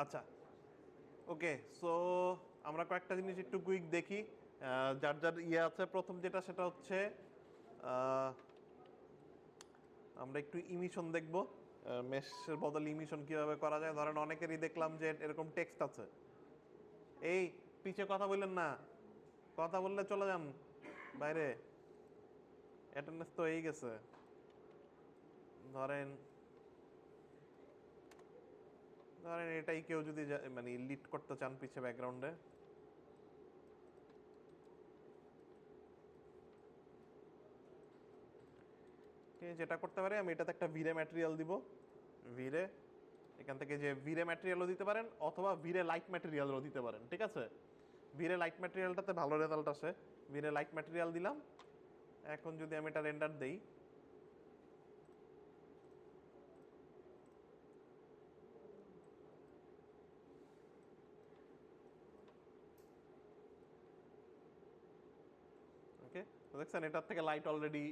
আচ্ছা, ওকে। সো আমরা কয়েকটা জিনিস একটু কুইক দেখি। যার যার ইয়ে আছে, প্রথম যেটা সেটা হচ্ছে আমরা একটু ইমিশন দেখব। মেশের বদলে ইমিশন কিভাবে করা যায়। ধরেন অনেকেরই দেখলাম যে এরকম টেক্সট আছে, এই পিছে কথা বললেন না, কথা বললে চলে যান বাইরে, অ্যাটেন্ডেন্স তো হয়েই গেছে। ধরেন ধরেন এটাই কেউ যদি মানে লিড করতে চান পিছে ব্যাকগ্রাউন্ডে, যেটা করতে পারি আমি এটাতে একটা ভিরে ম্যাটেরিয়াল দিব। ভিরে, এখান থেকে যে ভিরে ম্যাটেরিয়ালও দিতে পারেন অথবা ভিরে লাইট ম্যাটেরিয়ালও দিতে পারেন, ঠিক আছে। ভিরে লাইট ম্যাটেরিয়ালটাতে ভালো রেজাল্ট আসে। ভিরে লাইট ম্যাটেরিয়াল দিলাম। এখন যদি আমি এটা রেন্ডার দেই, ওকে, তো দেখছেন এটার থেকে লাইট অলরেডি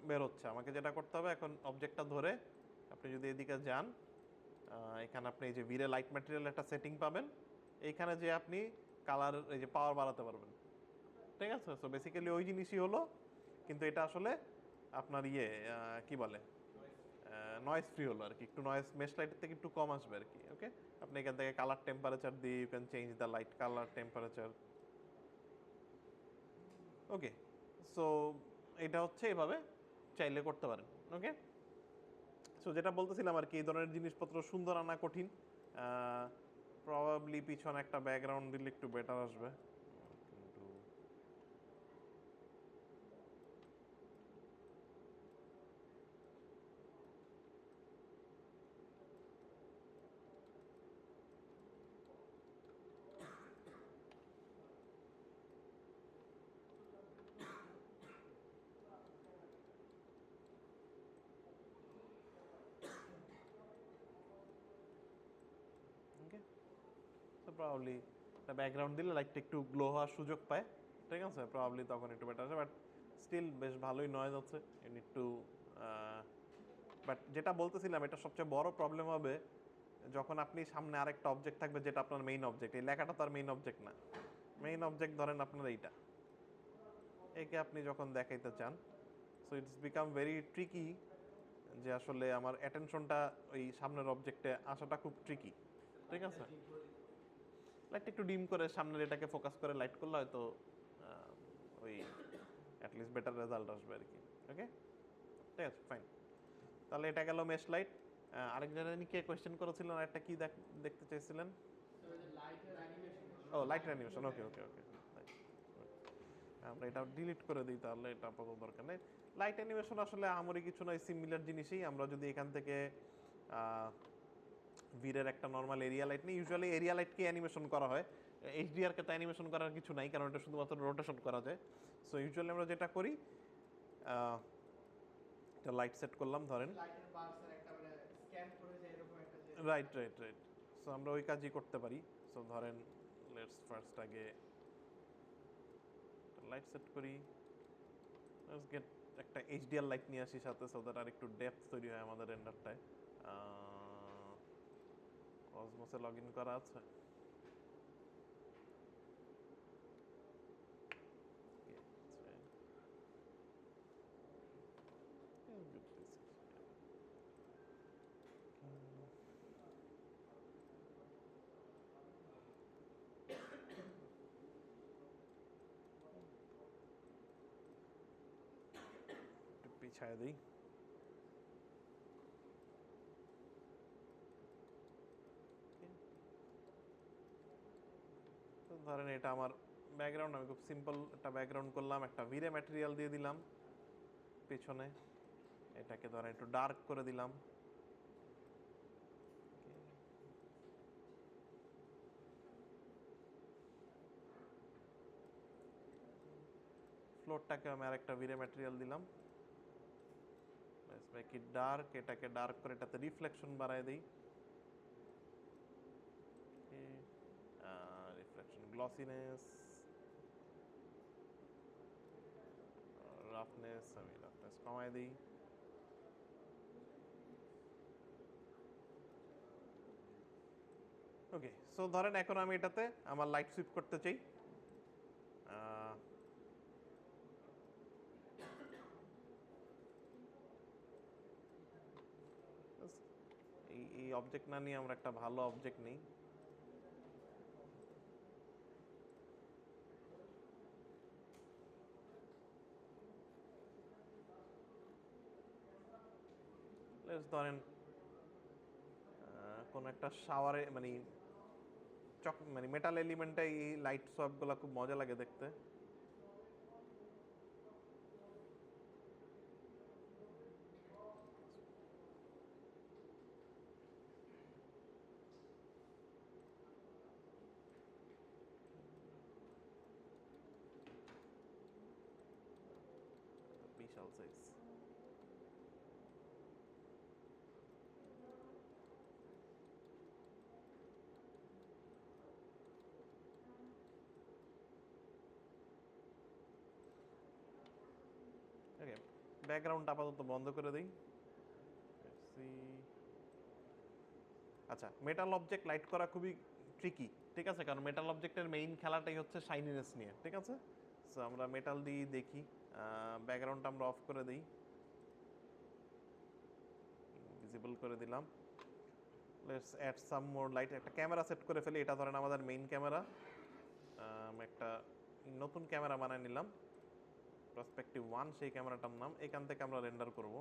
বের হচ্ছে। আমাকে যেটা করতে হবে এখন, অবজেক্টটা ধরে আপনি যদি এদিকে যান, এখানে আপনি এই যে ভিরে লাইট ম্যাটেরিয়াল একটা সেটিং পাবেন, এইখানে যে আপনি কালার এই যে পাওয়ার বাড়াতে পারবেন, ঠিক আছে। সো বেসিক্যালি ওই জিনিসই হলো, কিন্তু এটা আসলে আপনার ইয়ে কি বলে, নয়েজ ফ্রি হলো আর কি, একটু নয়েজ মেশ লাইটের থেকে একটু কম আসবে আর কি। ওকে, আপনি এখান থেকে কালার টেম্পারেচার দিয়ে you can change the light colour temperature. Okay, so এটা হচ্ছে এভাবে চাইলে করতে পারেন। ওকে, সো যেটা বলতেছিলাম আর কি, এই ধরনের জিনিসপত্র সুন্দর আনা কঠিন। প্রবাবলি পিছনে একটা ব্যাকগ্রাউন্ড দিলে একটু বেটার আসবে, কিন্তু ওকে, সো প্রবাবলি একটা ব্যাকগ্রাউন্ড দিলে লাইটটা একটু গ্লো হওয়ার সুযোগ পায়, ঠিক আছে। প্রবাবলি তখন একটু বেটার আছে, বাট স্টিল বেশ ভালোই নয়েজ আছে। ইউ নিড টু, বাট যেটা বলতেছিলাম, এটা সবচেয়ে বড় প্রবলেম হবে যখন আপনি সামনে আরেকটা অবজেক্ট থাকবে যেটা আপনার মেইন অবজেক্ট। এই লেখাটা তো আর মেইন অবজেক্ট না। মেইন অবজেক্ট ধরেন আপনার এইটা, একে আপনি যখন দেখাইতে চান, so it's become very tricky, যে আসলে আমার অ্যাটেনশনটা ওই সামনের অবজেক্টে আসাটা খুব ট্রিকি, ঠিক আছে। লাইটটা একটু ডিম করে সামনের এটাকে ফোকাস করে লাইট করলে হয়তো ওই অ্যাটলিস্ট বেটার রেজাল্ট আসবে আর কি। ওকে, ঠিক আছে, ফাইন। তাহলে এটা গেল মেশ লাইট। আরেক জানি কে কোয়েশ্চেন করেছিলেন, আরেকটা কি দেখতে চাইছিলেন? ও, লাইটের অ্যানিমেশন। ওকে ওকে ওকে, আমরা এটা ডিলিট করে দিই তাহলে, এটা আপাতত দরকার নেই। লাইট অ্যানিমেশন আসলে আমারই কিছু নয়, সিমিলার জিনিসই। আমরা যদি এখান থেকে ভিরের একটা নর্মাল এরিয়া লাইট নিই, ইউজুয়ালি এরিয়া লাইটকে অ্যানিমেশন করা হয়, এইচডিআরকে তো অ্যানিমেশন করার কিছু নাই, কারণ এটা শুধুমাত্র রোটেশন করা যায়। সো ইউজুয়ালি আমরা যেটা করি, একটা লাইট সেট করলাম ধরেন, রাইট রাইট রাইট। সো আমরা ওই কাজই করতে পারি। সো ধরেন লেটস ফার্স্ট আগে লাইট সেট করি, লেটস গেট একটা এইচডিআর লাইট নিয়ে আসি সাথে, সো দ্যাট আর একটু ডেপথ তৈরি হয় আমাদের রেন্ডারটায়। কসমোসে লগ ইন করা আছে। একটু পিছায় দিই। তো ধরেন এটা আমার ব্যাকগ্রাউন্ড, আমি খুব সিম্পল একটা ব্যাকগ্রাউন্ড করলাম, একটা ভিরে ম্যাটেরিয়াল দিয়ে দিলাম পেছনে, এটাকে ধরেন একটু ডার্ক করে দিলাম। ফ্লোরটাকে আমি আরেকটা ভিরে ম্যাটেরিয়াল দিলাম, মেক ইট ডার্ক। এটাকে ডার্ক করে এটাতে রিফ্লেকশন বাড়ায় দিই, রিফ্লেকশন, গ্লসিনেস, রাফনেস, আমি রাফনেস কমায় দিই। ওকে, সো ধরেন এখন আমি এটাতে আমার লাইট সুইপ করতে চাই। এই অবজেক্ট না নিয়ে আমরা একটা ভালো অবজেক্ট নেই। ধরেন কোন একটা শাওয়ারে মানে মানে মেটাল এলিমেন্টে এই লাইট সোয়াপগুলো খুব মজা লাগে দেখতে। বিশাল সাইজ। ওকে, ব্যাকগ্রাউন্ড আপাতত বন্ধ করে দিই। আচ্ছা, মেটাল অবজেক্ট লাইট করা খুবই ট্রিকি, ঠিক আছে, কারণ মেটাল অবজেক্টের মেইন খেলাটাই হচ্ছে শাইনিনেস নিয়ে, ঠিক আছে। সো আমরা মেটাল দিয়ে দেখি। ব্যাকগ্রাউন্ডটা আমরা অফ করে দিই, ভিজিবল করে দিলাম। Let's add some more light. একটা ক্যামেরা সেট করে ফেলি, এটা ধরেন আমাদের মেইন ক্যামেরা। একটা নতুন ক্যামেরা বানিয়ে নিলাম, পার্সপেক্টিভ 1 সেই ক্যামেরাটার নাম। এখান থেকে আমরা রেন্ডার করব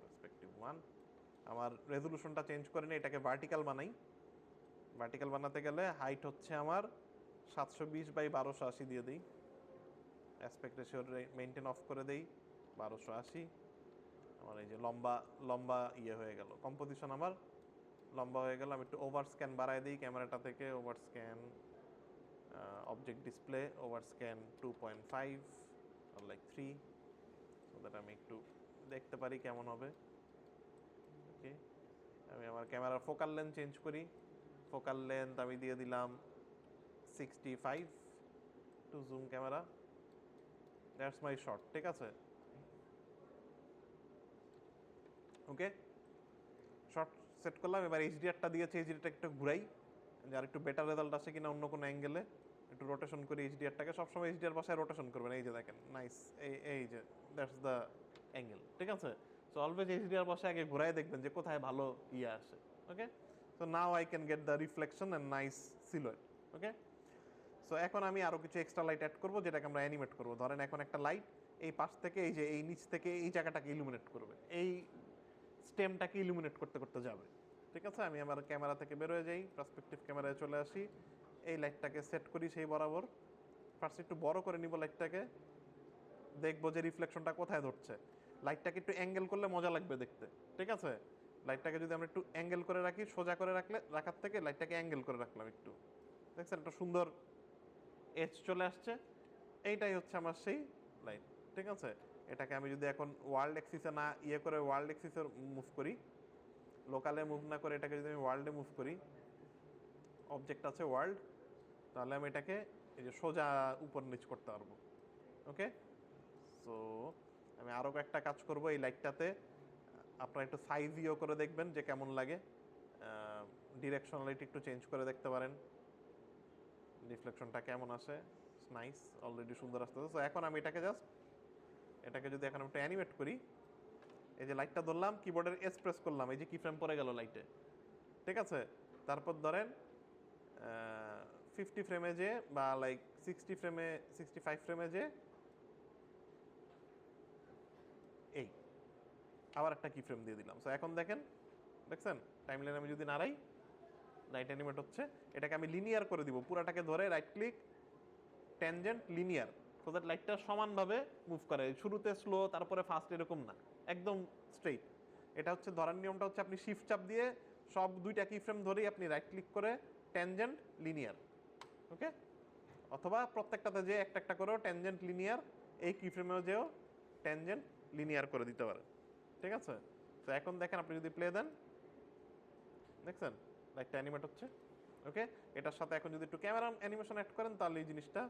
পার্সপেক্টিভ 1। আমার রেজোলিউশনটা চেঞ্জ করে নিই, এটাকে ভার্টিক্যাল বানাই। ভার্টিক্যাল বানাতে গেলে হাইট হচ্ছে আমার 720/1280 দিয়ে দিই। অ্যাসপেক্ট রেশিও মেইনটেইন অফ করে দেই 1280। আমার এই যে লম্বা লম্বা ইয়ে হয়ে গেল, কম্পোজিশন আমার লম্বা হয়ে গেল। আমি একটু ওভার স্ক্যান বাড়ায় দিই ক্যামেরাটা থেকে। Over scan, object display, over scan 2.5 or like 3, so that আমি একটু দেখতে পারি কেমন হবে। ওকে, আমি আমার ক্যামেরার ফোকাল লেন্থ চেঞ্জ করি। ফোকাল লেন্থ আমি দিয়ে দিলাম 65 to zoom camera. That's my shot, ঠিক আছে। ওকে, শট সেট করলাম। এবার এইচডিআরটা দিয়েছে, এইচডিআরটা একটু ঘুরাই যে আর একটু বেটার রেজাল্ট আসে কিনা অন্য কোনো অ্যাঙ্গেলে। একটু রোটেশন করি এইচডিআরটাকে। সবসময় এইচডিআর বাসায় রোটেশন করবেন, এই যে দেখেন, নাইস, এই যে দ্যাটস দ্য অ্যাঙ্গেল, ঠিক আছে। সো অলওয়েজ এইচডিআর বাসায় আগে ঘুরাই দেখবেন যে কোথায় ভালো ইয়ে আসে। Okay, so now I can get the reflection and nice silhouette. Okay, so এখন আমি আরও কিছু এক্সট্রা লাইট অ্যাড করবো, যেটাকে আমরা অ্যানিমেট করবো। ধরেন এখন একটা লাইট এই পাশ থেকে এই যে এই নিচ থেকে এই জায়গাটাকে ইলুমিনেট করবে, এই স্টেমটাকে ইলুমিনেট করতে করতে যাবে, ঠিক আছে। আমি আমার ক্যামেরা থেকে বের হয়ে যাই, পার্সপেক্টিভ ক্যামেরায় চলে আসি, এই লাইটটাকে সেট করি সেই বরাবর। ফার্স্ট একটু বড় করে নিব লাইটটাকে, দেখবো যে রিফ্লেকশনটা কোথায় ধরছে। লাইটটাকে একটু অ্যাঙ্গেল করলে মজা লাগবে দেখতে, ঠিক আছে। লাইটটাকে যদি আমরা একটু অ্যাঙ্গেল করে রাখি, সোজা করে রাখার থেকে লাইটটাকে অ্যাঙ্গেল করে রাখলাম একটু, দেখছেন একটা সুন্দর এজ চলে আসছে। এইটাই হচ্ছে আমার সেই লাইট, ঠিক আছে। এটাকে আমি যদি এখন ওয়ার্ল্ড এক্সিসে না ইয়ে করে ওয়ার্ল্ড এক্সিসে মুভ করি, লোকালে মুভ না করে এটাকে যদি আমি ওয়ার্ল্ডে মুভ করি, অবজেক্ট আছে ওয়ার্ল্ড, তাহলে আমি এটাকে এই যে সোজা উপর নিচ করতে পারবো। ওকে, সো আমি আরও একটা কাজ করব এই লাইটটাতে। আপনারা একটু সাইজ ইয়ে করে দেখবেন যে কেমন লাগে। ডিরেকশনালিটি একটু চেঞ্জ করে দেখতে পারেন, রিফ্লেকশনটা কেমন আসে। নাইস, অলরেডি সুন্দর আসতেছে। সো এখন আমি এটাকে যদি এখন একটু অ্যানিমেট করি, এই যে লাইটটা ধরলাম, কিবোর্ডের এস প্রেস করলাম, এই যে কি ফ্রেম পড়ে গেল লাইটে, ঠিক আছে। তারপর ধরেন 50 ফ্রেমে যে বা লাইক 60 ফ্রেমে 65 ফ্রেমে যে এই আবার একটা কি ফ্রেম দিয়ে দিলাম। সো এখন দেখছেন টাইমলাইন আমি যদি নাড়াই, লাইট অ্যানিমেট হচ্ছে। এটাকে আমি লিনিয়ার করে দিব, পুরাটাকে ধরে right click, tangent, linear, so that লাইটটা সমানভাবে মুভ করে। শুরুতে স্লো, তারপরে ফাস্ট, এরকম না, একদম স্ট্রেইট। এটা হচ্ছে ধরার নিয়মটা হচ্ছে আপনি শিফট চাপ দিয়ে সব দুইটা কি ফ্রেম ধরেই আপনি রাইট ক্লিক করে ট্যানজেন্ট, লিনিয়ার, ওকে। অথবা প্রত্যেকটাতে যে একটা একটা করেও ট্যানজেন্ট, লিনিয়ার, এই কি ফ্রেমেও যেও ট্যানজেন্ট, লিনিয়ার করে দিতে পারে, ঠিক আছে। তো এখন দেখেন, আপনি যদি প্লে দেন, দেখছেন লাইটটা অ্যানিমেট হচ্ছে। ওকে, এটার সাথে এখন যদি একটু ক্যামেরা অ্যানিমেশন অ্যাড করেন তাহলে এই জিনিসটা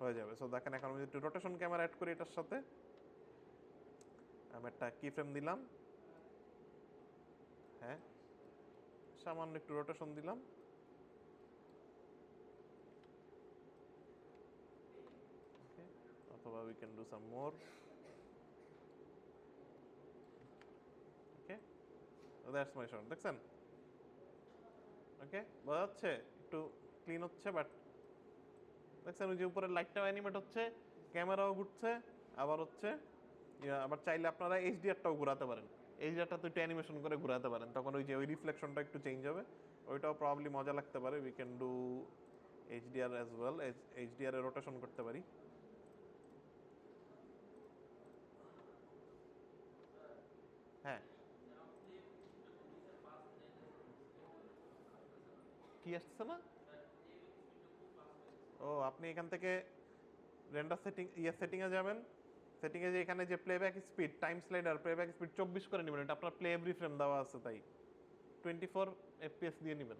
হয়ে যাবে। সো দেখেন এখন আমি যদি একটু রোটেশন ক্যামেরা অ্যাড করি এটার সাথে, আমি একটা কি ফ্রেম দিলাম, হ্যাঁ, সামান্য একটু রোটেশন দিলাম। অথবা we can do some more. Okay, so that's my shot. দেখছেন? ওকে, বোঝা যাচ্ছে? একটু ক্লিন হচ্ছে, বাট দেখছেন ওই যে উপরের লাইটটাও অ্যানিমেট হচ্ছে, ক্যামেরাও ঘুরছে, আবার হচ্ছে আবার চাইলে আপনারা এইচডিআরটাও ঘোরাতে পারেন। এইচডিআরটা তো একটু অ্যানিমেশন করে ঘোরাতে পারেন, তখন ওই যে ওই রিফ্লেকশনটা একটু চেঞ্জ হবে, ওইটাও প্রবাবলি মজা লাগতে পারে। We can do HDR as well, HDR A rotation করতে পারি। হ্যাঁ, কি আসছে না? ও, আপনি এখান থেকে রেন্ডার সেটিংয়ে যাবেন। সেটিংয়ে যে এখানে যে playback speed, time slider, playback speed 24 করে নেবেন। এটা আপনার প্লে এভরি ফ্রেম দেওয়া আছে, তাই 24 এফপিএস দিয়ে নেবেন,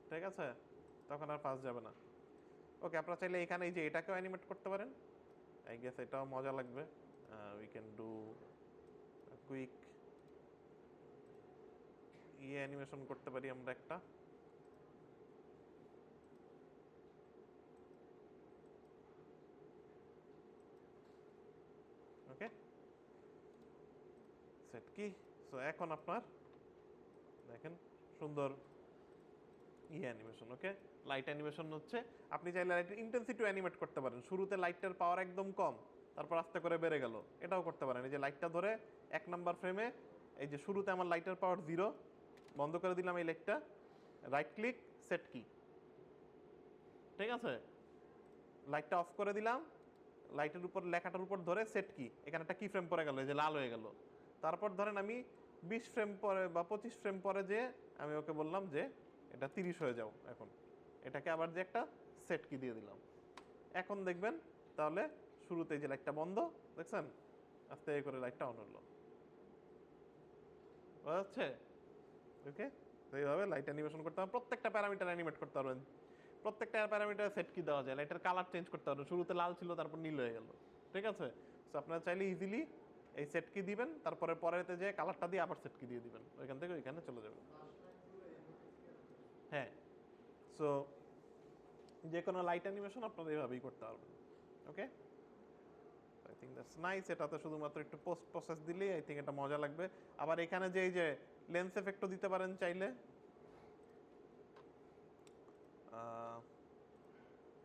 ঠিক আছে? তখন আর পাস যাবে না। ওকে, আপনারা চাইলে এখানে এই যে এটাকেও অ্যানিমেট করতে পারেন। আই গেস এটাও মজা লাগবে। We can do quick animation করতে পারি আমরা একটা। ওকে, সেট কি। সো এখন আপনার দেখেন সুন্দর অ্যানিমেশন। ওকে, লাইট অ্যানিমেশন হচ্ছে। আপনি চাইলে লাইটের ইন্টেন্সিটি অ্যানিমেট করতে পারেন। শুরুতে লাইটের পাওয়ার একদম কম, তারপর আস্তে করে বেড়ে গেল, এটাও করতে পারেন। এই যে লাইটটা ধরে 1 নাম্বার ফ্রেমে, এই যে শুরুতে আমার লাইটের পাওয়ার 0, বন্ধ করে দিলাম এই লাইটটা, রাইট ক্লিক, সেট কি, ঠিক আছে? লাইটটা অফ করে দিলাম, লাইটের উপর লেখাটার উপর ধরে সেট কি, এখানে একটা কি ফ্রেম পরে গেল, এই যে লাল হয়ে গেল। তারপর ধরেন আমি 20 ফ্রেম পরে বা 25 ফ্রেম পরে যে আমি ওকে বললাম যে এটা 30 হয়ে যাও। এখন এটাকে আবার যে একটা সেট কি দিয়ে দিলাম। এখন দেখবেন তাহলে শুরুতে যে লাইটটা বন্ধ, দেখছেন আস্তে করে লাইটটা অন হলো, বোঝা যাচ্ছে? ওকে, তো এইভাবে লাইট অ্যানিমেশন করতে হবে। প্রত্যেকটা প্যারামিটার অ্যানিমেট করতে পারবেন, প্রত্যেকটা প্যারামিটার সেট কি দেওয়া যায়, লাইটের কালার চেঞ্জ করতে পারবেন। শুরুতে লাল ছিল, তারপর নীল হয়ে গেল, ঠিক আছে? সো আপনারা চাইলে ইজিলি এই সেট কি দিবেন, তারপরে পরেতে যে কালারটা দিয়ে আবার সেট কি দিয়ে দিবেন, ওইখান থেকে ওইখানে চলে যাবেন। হ্যাঁ, সো যে কোনো লাইট অ্যানিমেশন আপনারা এইভাবেই করতে পারবেন। ওকে, আই থিঙ্ক দ্যাটস নাইস। এটাতে শুধুমাত্র একটু পোস্ট প্রসেস দিলেই আই থিঙ্ক এটা মজা লাগবে। আবার এখানে যে এই যে লেন্স এফেক্টও দিতে পারেন চাইলে।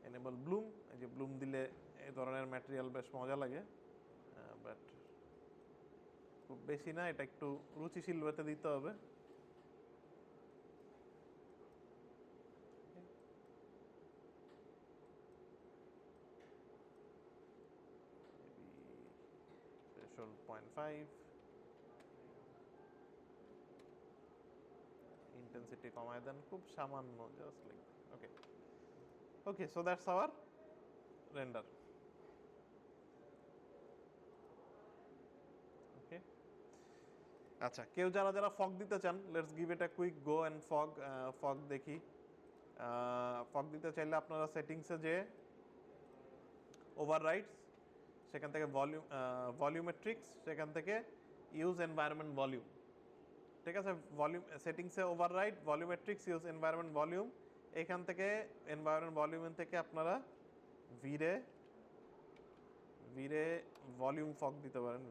এনেবল ব্লুম, এই যে ব্লুম দিলে এই ধরনের ম্যাটেরিয়াল বেশ মজা লাগে, বাট খুব বেশি না, এটা একটু রুচিশীল ওয়েতে দিতে হবে। থ্রেশহোল্ড 0.5, ইন্টেন্সিটি কমায় দেন খুব সামান্য, just like. Okay, okay, so that's our render. Okay, আচ্ছা, কেউ যারা যারা ফগ দিতে চান, let's give it a quick go and fog দেখি। ফগ দিতে চাইলে আপনারা সেটিংসে যে ওভাররাইডস, সেখান থেকে ভলিউমেট্রিক্স, সেখান থেকে ইউজ এনভায়রনমেন্ট ভলিউম, ঠিক আছে? ভলিউম সেটিংসে ওভাররাইড, ভলিউমেট্রিক্স, ইউজ এনভায়রনমেন্ট ভলিউম, এখান থেকে এনভায়রনমেন্ট ভলিউম থেকে আপনারা ভিরে ভিরে ভলিউম ফগ দিতে পারেন।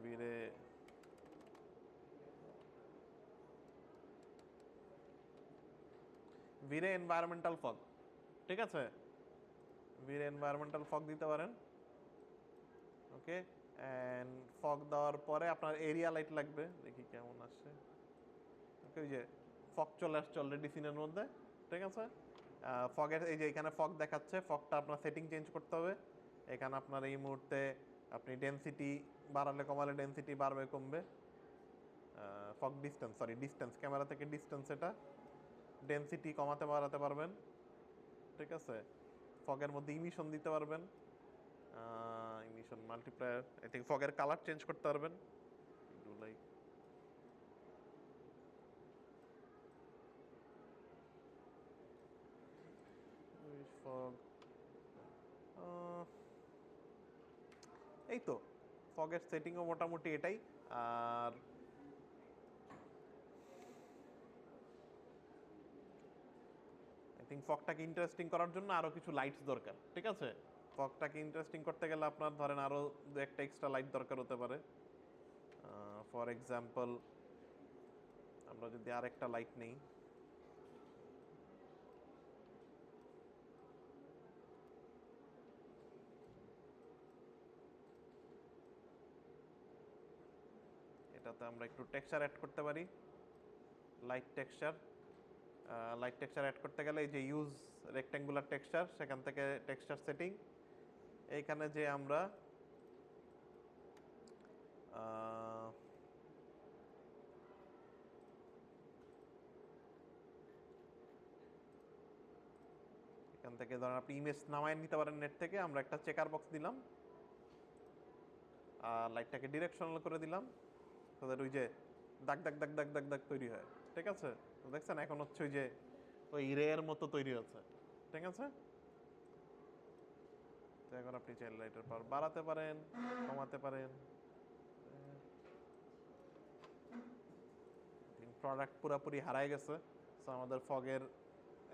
ভিরে এনভায়রনমেন্টাল ফগ, ঠিক আছে? ভিরে এনভায়রনমেন্টাল ফগ দিতে পারেন। ওকে, অ্যান্ড ফগ দেওয়ার পরে আপনার এরিয়া লাইট লাগবে, দেখি কেমন আসে। ওকে, ওই যে ফগ চলে আসছে অলরেডি সিনের মধ্যে, ঠিক আছে? ফগের এই যে এখানে ফগ দেখাচ্ছে, ফগটা আপনার সেটিং চেঞ্জ করতে হবে। এখানে আপনার এই মুহূর্তে আপনি ডেনসিটি বাড়ালে কমালে ডেনসিটি বাড়বে কমবে। Fog distance, sorry distance, camera থেকে ডিস্টেন্স, এটা ডেনসিটি কমাতে বাড়াতে পারবেন, ঠিক আছে? ফগের মধ্যে ইমিশন দিতে পারবেন, ইমিশন মাল্টিপ্লায়ার, আই থিঙ্ক ফগের কালার চেঞ্জ করতে পারবেন, ডু লাইক ফগ। এই তো ফগের সেটিংও মোটামুটি এটাই। আর থিঙ্ক ফগটাকে ইন্টারেস্টিং করার জন্য আরো কিছু লাইটস দরকার, ঠিক আছে? ফগটাকে ইন্টারেস্টিং করতে গেলে আপনার ধরেন আরো দু একটা এক্সট্রা লাইট দরকার হতে পারে। ফর এক্সাম্পল আমরা যদি আরেকটা লাইট নেই, এটাতে আমরা একটু টেক্সচার অ্যাড করতে পারি, light texture. Light texture add করতে গেলে এই যে ইউজ রেক্ট্যাঙ্গুলার টেক্সচার, সেখান থেকে টেক্সচার সেটিং, এইখানে যে আমরা এখান থেকে ধরেন আপনি ইমেজ নামায় নিতে পারেন নেট থেকে, আমরা একটা চেকার বক্স দিলাম, লাইটটাকে ডিরেকশনাল করে দিলাম, তাদের ওই যে দাগ দাগ দাগ দাগ দাগ দাগ তৈরি হয়, ঠিক আছে? তো দেখছেন এখন হচ্ছে ওই যে ওই রের মতো তৈরি হচ্ছে, ঠিক আছে? তো এখন আপনি চাইলে লাইটের পাওয়ার বাড়াতে পারেন, কমাতে পারেন। প্রোডাক্ট পুরোপুরি হারাই গেছে, সো আমাদের ফগের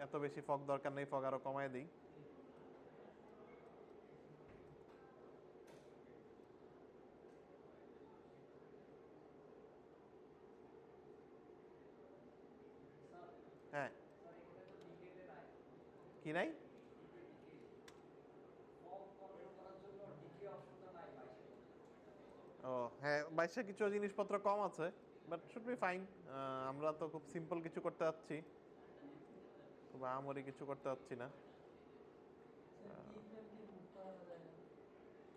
এত বেশি ফগ দরকার নেই, ফগ আরো কমায় দিই। হ্যাঁ, কি নাই? ও হ্যাঁ, 22-এ কিছু জিনিসপত্র কম আছে, বাট শুড বি ফাইন। আমরা তো খুব সিম্পল কিছু করতে যাচ্ছি, খুব আমরি কিছু করতে যাচ্ছি না।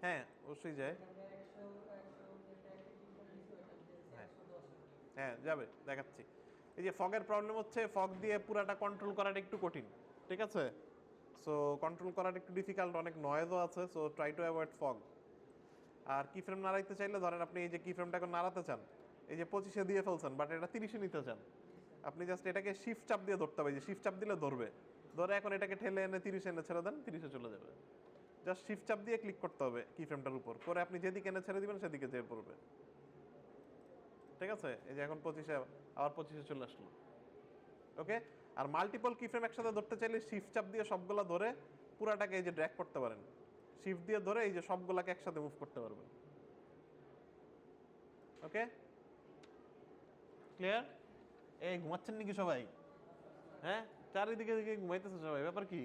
হ্যাঁ, অবশ্যই যায়। হ্যাঁ হ্যাঁ, যাবে, দেখাচ্ছি। এই যে ফগের প্রবলেম হচ্ছে, ফগ দিয়ে পুরাটা কন্ট্রোল করাটা একটু কঠিন, ঠিক আছে? সো কন্ট্রোল করাটা একটু ডিফিকাল্ট, অনেক নয়েজও আছে, so try to avoid fog. আর কি ফ্রেম নাড়াইতে চাইলে ধরেন আপনি এই যে কি ফ্রেমটাকে নাড়াতে চান, এই যে 25-এ দিয়ে ফেলছেন, বাট এটা 30-এ নিতে চান, আপনি জাস্ট এটাকে শিফট চাপ দিয়ে ধরতে হবে, যে শিফট চাপ দিলে ধরবে, ধরে এখন এটাকে ঠেলে এনে 30-এ এনে ছেড়ে দেন, 30-এ চলে যাবে। জাস্ট শিফট চাপ দিয়ে ক্লিক করতে হবে কি ফ্রেমটার উপর, করে আপনি যেদিকে এনে ছেড়ে দিবেন সেদিকে যেয়ে পড়বে, ঠিক আছে? এই যে এখন 25-এ আবার 25-এ চলে আসলো, ওকে? আর মাল্টিপল কি ফ্রেম একসাথে ধরতে চাইলে শিফট চাপ দিয়ে সবগুলা ধরে পুরাটাকে এই যে ড্র্যাগ করতে পারেন, শিফট দিয়ে ধরে এই যে সবগুলাকে একসাথে মুভ করতে পারবেন, ওকে? ক্লিয়ার? এই ঘুমাচ্ছেন নাকি সবাই? হ্যাঁ, চারিদিকে দিকে ঘুমাইতেছে সবাই, ব্যাপার কি?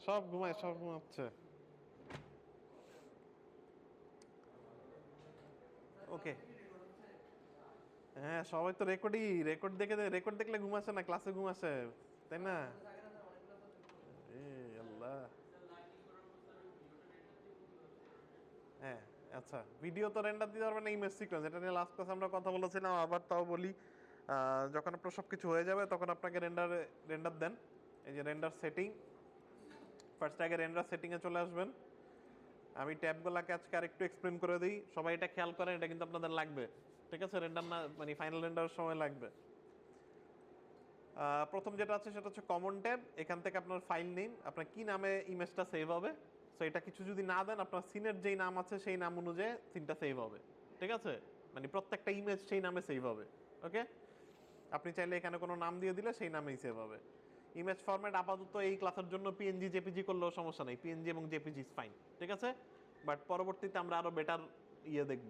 সব ঘুমায়, সব ঘুমাচ্ছে, ওকে? হ্যাঁ, সবাই তো রেকর্ড দেখে, রেকর্ড দেখলে ঘুমাচ্ছে না, ক্লাসে ঘুমাচ্ছে, তাই না? এ আল্লাহ। হ্যাঁ, আচ্ছা, ভিডিও তো রেন্ডার দিতে পারবেন না, ইমেজ সিকোয়েন্স, এটা নিয়ে লাস্ট ক্লাস আমরা কথা বলেছিলাম, আবার তাও বলি। যখন আপনার সব কিছু হয়ে যাবে তখন আপনাকে রেন্ডার দেন, এই যে রেন্ডার সেটিং, ফার্স্ট আগে রেন্ডার সেটিংয়ে চলে আসবেন। আমি ট্যাবগুলোকে আজকে আর একটু এক্সপ্লেন করে দিই, সবাই এটা খেয়াল করেন, এটা কিন্তু আপনাদের লাগবে, ঠিক আছে? রেন্ডার না মানে ফাইনাল রেন্ডারের সময় লাগবে। প্রথম যেটা আছে সেটা হচ্ছে কমন ট্যাব, এখান থেকে আপনার ফাইল নেম, আপনার কি নামে ইমেজটা সেভ হবে, সো এটা কিছু যদি না দেন, আপনার সিনের যেই নাম আছে সেই নাম অনুযায়ী সিনটা সেভ হবে, ঠিক আছে? মানে প্রত্যেকটা ইমেজ সেই নামে সেভ হবে, ওকে? আপনি চাইলে এখানে কোনো নাম দিয়ে দিলে সেই নামেই সেভ হবে। ইমেজ ফরম্যাট আপাতত এই ক্লাসের জন্য পিএনজি জেপিজি করলেও সমস্যা নেই, পিএনজি এবং জেপিজি ইজ ফাইন, ঠিক আছে? বাট পরবর্তীতে আমরা আরো বেটার ইয়ে দেখব,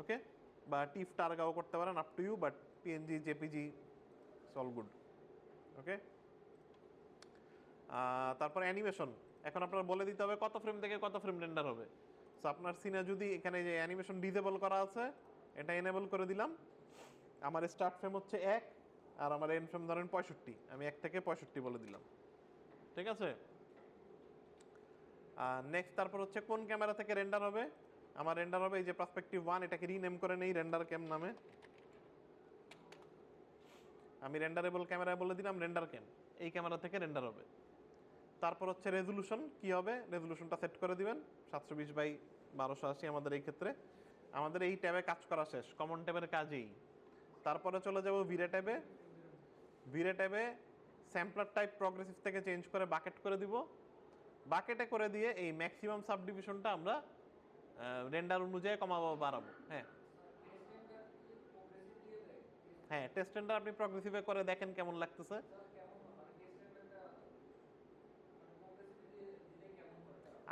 ওকে? বা টিফ টার্গাও করতে পারেন, up to you, but PNG JPG all good, okay? তারপর অ্যানিমেশন, এখন আপনার বলে দিতে হবে কত ফ্রেম থেকে কত ফ্রেম রেন্ডার হবে। সো আপনার সিনে যদি এখানে যে অ্যানিমেশন ডিসেবল করা আছে, এটা এনেবল করে দিলাম। আমার স্টার্ট ফ্রেম হচ্ছে 1, আর আমার এন্ড ফ্রেম ধরেন 65, আমি 1 থেকে 65 বলে দিলাম, ঠিক আছে? নেক্সট তারপর হচ্ছে কোন ক্যামেরা থেকে রেন্ডার হবে, আমার রেন্ডার হবে এই যে পার্সপেক্টিভ 1, এটাকে রিনেম করে নেই রেন্ডার ক্যাম নামে, আমি রেন্ডারেবল ক্যামেরায় বলে দিলাম রেন্ডার ক্যাম, এই ক্যামেরা থেকে রেন্ডার হবে। তারপর হচ্ছে রেজুলেশন, কি হবে রেজুলেশনটা সেট করে দিবেন 720x1280 আমাদের এই ক্ষেত্রে। আমাদের এই ট্যাবে কাজ করা শেষ, কমন ট্যাবের কাজেই। তারপরে চলে যাব ভিরে ট্যাবে, ভিরে ট্যাবে স্যাম্পলার টাইপ প্রগ্রেসিভ থেকে চেঞ্জ করে বাকেট করে দিব, বাকেটে করে দিয়ে এই ম্যাক্সিমাম সাবডিভিশনটা আমরা রেন্ডার অনুযায়ী কমাবো বাড়াবো। হ্যাঁ হ্যাঁ, টেস্ট রেন্ডার আপনি প্রগ্রেসিভে করে দেখেন কেমন লাগতেছে।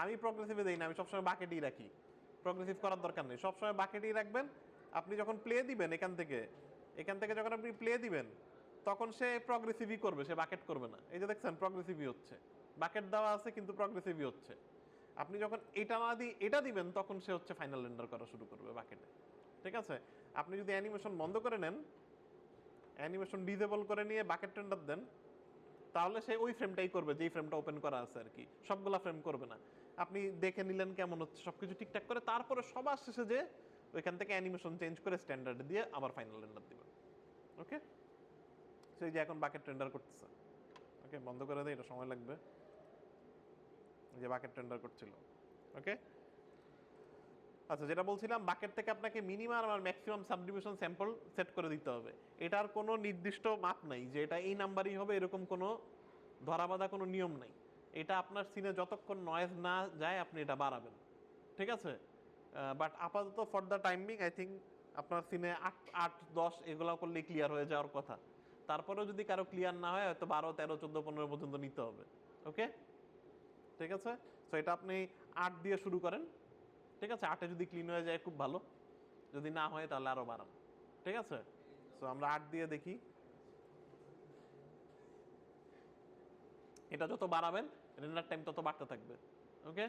আমি প্রগ্রেসিভে দেই না, আমি সবসময় বাকেটেই রাখি। প্রগ্রেসিভ করার দরকার নেই, সবসময় বাকেটেই রাখবেন। আপনি যখন প্লে দিবেন এখান থেকে যখন আপনি প্লে দিবেন তখন সে প্রগ্রেসিভই করবে, সে বাকেট করবে না। এই যে দেখছেন প্রগ্রেসিভই হচ্ছে, বাকেট দেওয়া আছে কিন্তু প্রগ্রেসিভই হচ্ছে। আপনি যখন এটা না দিয়ে এটা দিবেন তখন সে হচ্ছে ফাইনাল রেন্ডার করা শুরু করবে বাকেটে। ঠিক আছে, আপনি যদি অ্যানিমেশন বন্ধ করে নেন, অ্যানিমেশন ডিসেবল করে নিয়ে বাকেট রেন্ডার দেন, তাহলে সে ওই ফ্রেমটাই করবে যেই ফ্রেমটা ওপেন করা আছে আর কি, সবগুলা ফ্রেম করবে না। আপনি দেখে নিলেন কেমন হচ্ছে, সবকিছু ঠিকঠাক করে তারপরে সবার শেষে যে ওইখান থেকে অ্যানিমেশন চেঞ্জ করে স্ট্যান্ডার্ড দিয়ে আবার ফাইনাল রেন্ডার দিবেন। ওকে, সেই যে এখন বাকেট রেন্ডার করতেছে। ওকে, বন্ধ করে দেয়, এটা সময় লাগবে। যে বাকেট রেন্ডার করছিল। ওকে, আচ্ছা, যেটা বলছিলাম, বাকেট থেকে আপনাকে মিনিমাম আর ম্যাক্সিমাম সাবডিভিশন স্যাম্পল সেট করে দিতে হবে। এটার কোনো নির্দিষ্ট মাপ নাই যে এটা এই নাম্বারই হবে, এরকম কোনো ধরাবাঁধা কোনো নিয়ম নাই। এটা আপনার সিনে যতক্ষণ নয়েজ না যায় আপনি এটা বাড়াবেন। ঠিক আছে, বাট আপাতত for the timing I think আপনার সিনে 8, 10 এগুলো করলে ক্লিয়ার হয়ে যাওয়ার কথা। তারপরেও যদি কারো ক্লিয়ার না হয় হয়তো 12, 13, 14, 15 পর্যন্ত নিতে হবে। ওকে, ঠিক আছে। সো এটা আপনি 8 দিয়ে শুরু করেন। ঠিক আছে, 8-এ যদি ক্লিন হয়ে যায় খুব ভালো, যদি না হয় তাহলে আরো বাড়ান। ঠিক আছে, সো আমরা 8 দিয়ে দেখি। এটা যত বাড়াবেন রেন্ডার টাইম তত বাড়তে থাকবে। ওকে,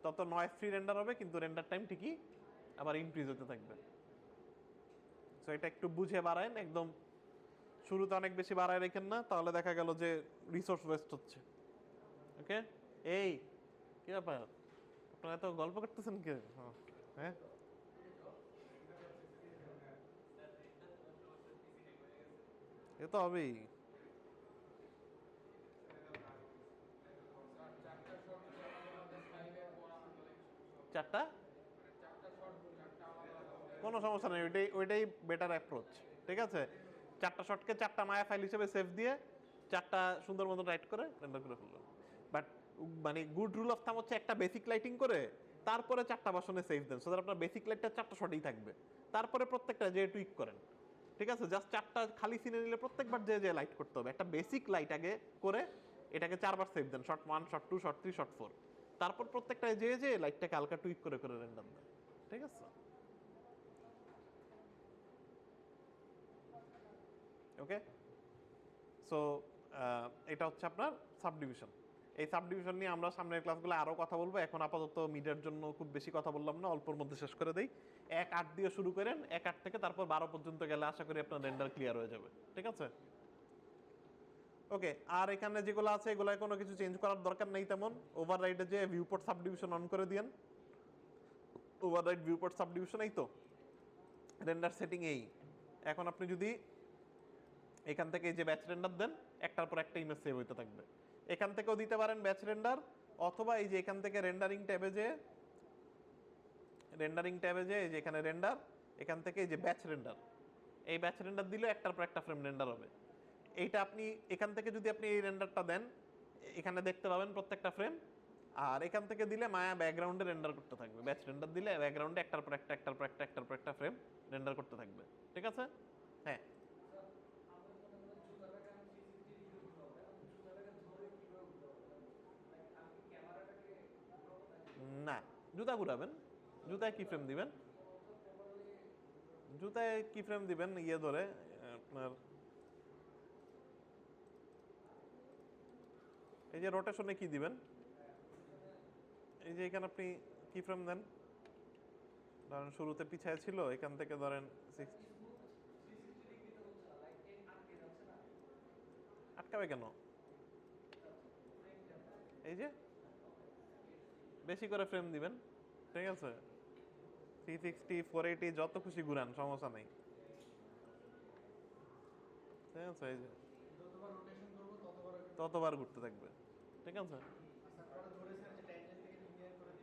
তত নয়েজ ফ্রি রেন্ডার হবে, কিন্তু রেন্ডার টাইম ঠিকই আবার ইনক্রিজ হতে থাকবে। সো এটা একটু বুঝে বাড়ায়েন, একদম শুরুতে অনেক বেশি বাড়ায় রেখেন না, তাহলে দেখা গেল যে রিসোর্স ওয়েস্ট হচ্ছে। ওকে, এই কি ব্যাপার, আপনারা এত গল্প করতেছেন কে? হ্যাঁ, এ তো হবেই। চারটা কোনো সমস্যা নেই, ওইটাই বেটার অ্যাপ্রোচ। ঠিক আছে, 4টা শটকে 4টা মায়া ফাইল হিসেবে সেভ দিয়ে 4টা সুন্দর মতো রাইট করে রেন্ডার করে ফেললো। বাট মানে গুড রুল অফ থাম হচ্ছে একটা বেসিক লাইটিং করে তারপরে 4টা বাসনে সেভ দেন, সো দ্যাট আপনার বেসিক লাইটটা 4টা শটেই থাকবে। তারপরে প্রত্যেকটা যে টুইক করেন। ঠিক আছে, জাস্ট 4টা খালি সিনে নিলে প্রত্যেকবার যে যে লাইট করতে হবে, একটা বেসিক লাইট আগে করে এটাকে 4বার সেভ দেন, শট 1, শট 2, শট 3, শট 4। তারপর প্রত্যেকটা যে যে লাইটটাকে হালকা টুইক করে করে রেন্ডার দেন। ঠিক আছে, ওকে। সো এটা হচ্ছে আপনার সাবডিভিশন। এই সাবডিভিশন নিয়ে আমরা সামনের ক্লাসগুলো আরও কথা বলবো। এখন আপাতত মিডের জন্য খুব বেশি কথা বললাম না, অল্পর মধ্যে শেষ করে দেই। 1-8 দিয়ে শুরু করেন, 1-8 থেকে তারপর 12 পর্যন্ত গেলে আশা করি আপনার রেন্ডার ক্লিয়ার হয়ে যাবে। ঠিক আছে, ওকে। আর এখানে যেগুলো আছে এগুলোয় কোনো কিছু চেঞ্জ করার দরকার নেই তেমন। ওভাররাইডে যে ভিউপোর্ট সাবডিভিশন অন করে দিয়েন, ওভাররাইড ভিউপোর্ট সাবডিভিশন, এই তো রেন্ডার সেটিং এই। এখন আপনি যদি এখান থেকে এই যে ব্যাচ রেন্ডার দেন, একটার পর একটা ইমেজ সেভ হইতে থাকবে। এখান থেকেও দিতে পারেন ব্যাচ রেন্ডার, অথবা এই যে এখান থেকে রেন্ডারিং ট্যাবে যে এই যে এখানে রেন্ডার, এখান থেকে এই যে ব্যাচ রেন্ডার, এই ব্যাচ রেন্ডার দিলে একটার পর একটা ফ্রেম রেন্ডার হবে। এইটা আপনি এখান থেকে যদি আপনি এই রেন্ডারটা দেন, এখানে দেখতে পাবেন প্রত্যেকটা ফ্রেম। আর এখান থেকে দিলে মায়া ব্যাকগ্রাউন্ডে রেন্ডার করতে থাকবে। ব্যাচ রেন্ডার দিলে ব্যাকগ্রাউন্ডে একটার পর একটা একটার পর একটা ফ্রেম রেন্ডার করতে থাকবে। ঠিক আছে, হ্যাঁ। না, জুতা ঘুরাবেন। জুতায় কি ফ্রেম দিবেন? জুতায় কি ফ্রেম দিবেন? ইয়ে ধরে আপনার এই যে রোটেশনে কি দিবেন, এই যে এখানে আপনি কি ফ্রেম দেন, ধরেন শুরুতে পিছায় ছিল, এখান থেকে ধরেন 6। আটকাবে কেন? এই যে বেশি করে ফ্রেম দিবেন। ঠিক আছে, 360, 480 যত খুশি ঘুরান, সমস্যা নেই। ঠিক আছে, এই যে ততবার ঘুরতে থাকবে। ঠিক আছে,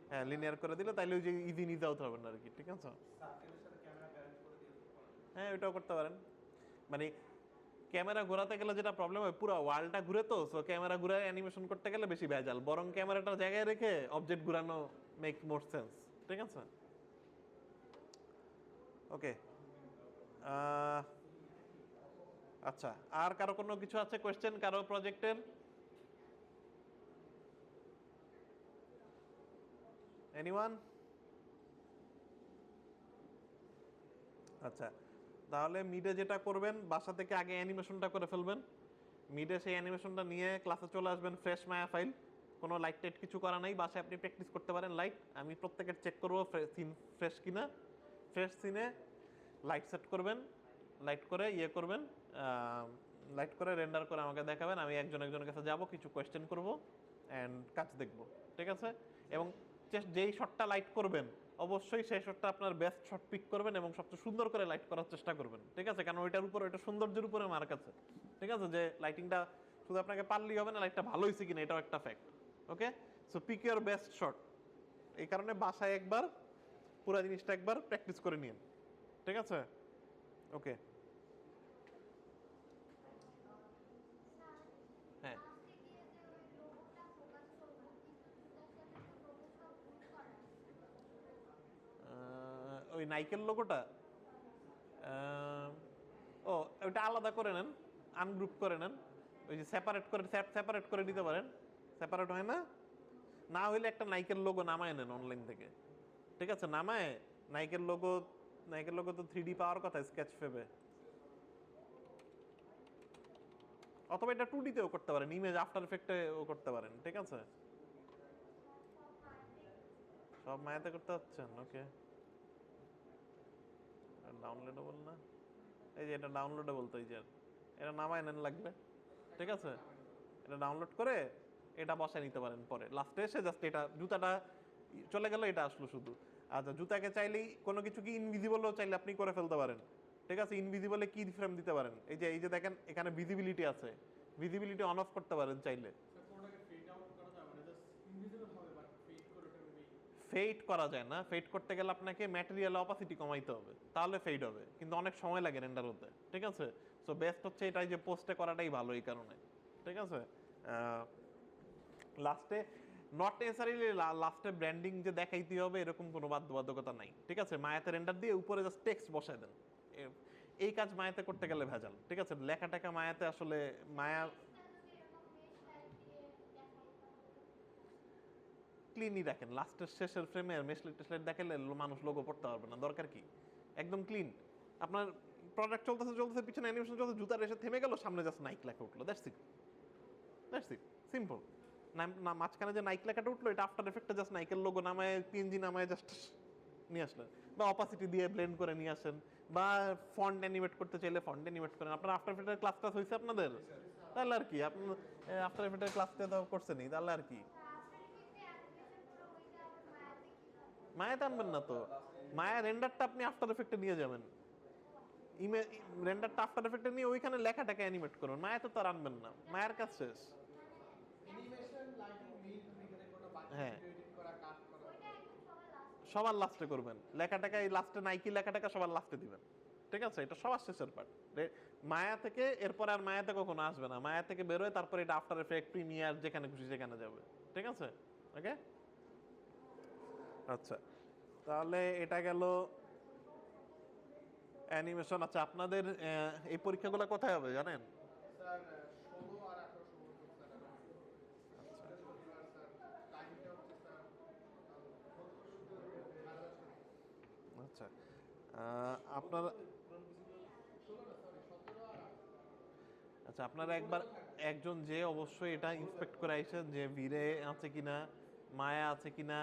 হ্যাঁ, লিনিয়ার করে দিলে তাইলে ওই যে ইজি নিতে আউট হবে না আর কি। ঠিক আছে, হ্যাঁ ওইটাও করতে পারেন। মানে ক্যামেরা ঘোরাতে গেলে যেটা প্রবলেম হয়, পুরো ওয়ালটা ঘুরে, তো সো ক্যামেরা ঘুরে অ্যানিমেশন করতে গেলে বেশি ভেজাল, বরং ক্যামেরাটা জায়গায় রেখে অবজেক্ট ঘুরানো মেক মোর সেন্স। ঠিক আছে, ওকে। আচ্ছা, আর কারো কোনো কিছু আছে কোয়েশ্চেন কারো প্রজেক্টের? এনিওয়ান? আচ্ছা, তাহলে মিডে যেটা করবেন, বাসা থেকে আগে অ্যানিমেশনটা করে ফেলবেন। মিডে সেই অ্যানিমেশনটা নিয়ে ক্লাসে চলে আসবেন, ফ্রেশ মায়া ফাইল, কোনো লাইট টাইট কিছু করা নাই, বাসায় আপনি প্র্যাকটিস করতে পারেন লাইট। আমি প্রত্যেকের চেক করবো সিন ফ্রেশ কিনা। ফ্রেশ সিনে লাইট সেট করবেন, লাইট করে ইয়ে করবেন, লাইট করে রেন্ডার করে আমাকে দেখাবেন। আমি একজন একজনের কাছে যাব, কিছু কোয়েশ্চেন করব অ্যান্ড কাজ দেখব, ঠিক আছে? এবং যেই শটটা লাইট করবেন অবশ্যই সেই শটটা আপনার বেস্ট শট পিক করবেন এবং সবচেয়ে সুন্দর করে লাইট করার চেষ্টা করবেন, ঠিক আছে? কারণ ওইটার উপর, ওইটা সৌন্দর্যের উপরে মার্ক আছে, ঠিক আছে? যে লাইটিংটা শুধু আপনাকে পারলেই হবে না, লাইটটা ভালো হয়েছে কিনা এটাও একটা fact. Okay, so pick your best shot. এই কারণে বাসায় একবার পুরো জিনিসটা একবার প্র্যাকটিস করে নিন, ঠিক আছে? ওকে। হ্যাঁ, ওই নাইকেল লোগোটা, ও ওইটা আলাদা করে নেন, আনগ্রুপ করে নেন, ওই যে সেপারেট করে নিতে পারেন। সেপারেট হয় না, না হইলে একটা নাইকের লোগো নামায় নেন অনলাইন থেকে, ঠিক আছে? নামায় নাইকের লোগো, নাইকের লোগো তো 3D পাওয়ার কথা স্কেচ ফেবে, অথবা এটা 2D তেও করতে পারেন, ইমেজ আফটার এফেক্টেও করতে পারেন, ঠিক আছে? সব মায়াতে করতে হচ্ছেন, ওকে। ডাউনলোডেবল না, এই যে এটা ডাউনলোডেবল, তো এই যে এটা নামায় নেন লাগবে, ঠিক আছে? এটা ডাউনলোড করে এটা বসায় নিতে পারেন, পরে লাস্টে এসে জাস্ট এটা জুতাটা চলে গেল, এটা আসলো শুধু। আচ্ছা, জুতাকে চাইলেই কোনো কিছু কি ইনভিজিবলও চাইলে আপনি করে ফেলতে পারেন, ঠিক আছে? ইনভিজিবলে কি ফ্রেম দিতে পারেন, এই যে দেখেন এখানে ভিজিবিলিটি আছে, ভিজিবিলিটি অন অফ করতে পারেন চাইলে। ফেড করা যায় না, ফেড করতে গেলে আপনাকে ম্যাটেরিয়াল অপাসিটি কমাইতে হবে, তাহলে ফেড হবে, কিন্তু অনেক সময় লাগে রেন্ডার হতে, ঠিক আছে? সো বেস্ট হচ্ছে এটাই যে পোস্টে করাটাই ভালো এই কারণে, ঠিক আছে? লাস্টে নট নেসারিলি লাস্টে ব্র্যান্ডিং যে দেখাইতে হবে এরকম কোনো বাধ্যবাধকতা নাই, ঠিক আছে? মায়াতে রেন্ডার দিয়ে উপরে জাস্ট টেক্সট বসায় দেন, এই কাজ মায়াতে করতে গেলে ভেজাল, ঠিক আছে? লেখা টেখা মায়াতে আসলে মায়া ক্লিনই রাখেন, লাস্টের শেষের ফ্রেমে মেসলেট টেসলেট দেখালে মানুষ লোগো পড়তে পারবে না, দরকার কি? একদম ক্লিন। আপনার প্রোডাক্ট চলতেছে চলতেছে, পিছনে অ্যানিমেশন চলতেছে, জুতার এসে থেমে গেল, সামনে জাস্ট নাইক লেখা উঠলো, that's it, that's it, simple. না মাঝখানে যে নাইক লেখাটা উঠলো, এটা আফটার এফেক্টে জাস্ট নাইকের লোগো নামায়, পিএনজি নামায় জাস্ট নিয়ে আসলেন, বা অপাসিটি দিয়ে ব্লেন্ড করে নিয়ে আসেন, বা ফন্ট অ্যানিমেট করতে চাইলে ফন্ট অ্যানিমেট করেন। আপনার আফটার এফেক্টের ক্লাস টাস হয়েছে আপনাদের? তাহলে আর কি, আপনি আফটার এফেক্টের ক্লাসটা তো করছেনই, তাহলে আর কি। মায়াতে আনবেন না তো, মায়া রেন্ডারটা আপনি আফটার এফেক্টে নিয়ে যাবেন, রেন্ডারটা আফটার এফেক্টে নিয়ে ওইখানে লেখাটাকে অ্যানিমেট করুন, মায়াতে তো আর আনবেন না, মায়ের কাজ শেষ। হ্যাঁ, সবার লাস্টে করবেন লেখাটাকে, এই লাস্টে নাইকি লেখাটাকে সবার লাস্টে দিবেন, ঠিক আছে? এটা সবার শেষের পার্ট। মায়া থেকে এরপর আর মায়াতে কখনো আসবে না, মায়া থেকে বেরোয় তারপরে এটা আফটার এফেক্ট, প্রিমিয়ার, যেখানে খুশি সেখানে যাবে, ঠিক আছে? ওকে, আচ্ছা, তাহলে এটা গেল অ্যানিমেশন। আচ্ছা, আপনাদের এই পরীক্ষাগুলো কোথায় হবে জানেন? আচ্ছা, আপনারা, আচ্ছা আপনারা একবার একজন যে অবশ্যই এটা ইন্সপেক্ট করে আইসেন যে ভিড়ে আছে কিনা, মায়া আছে কিনা,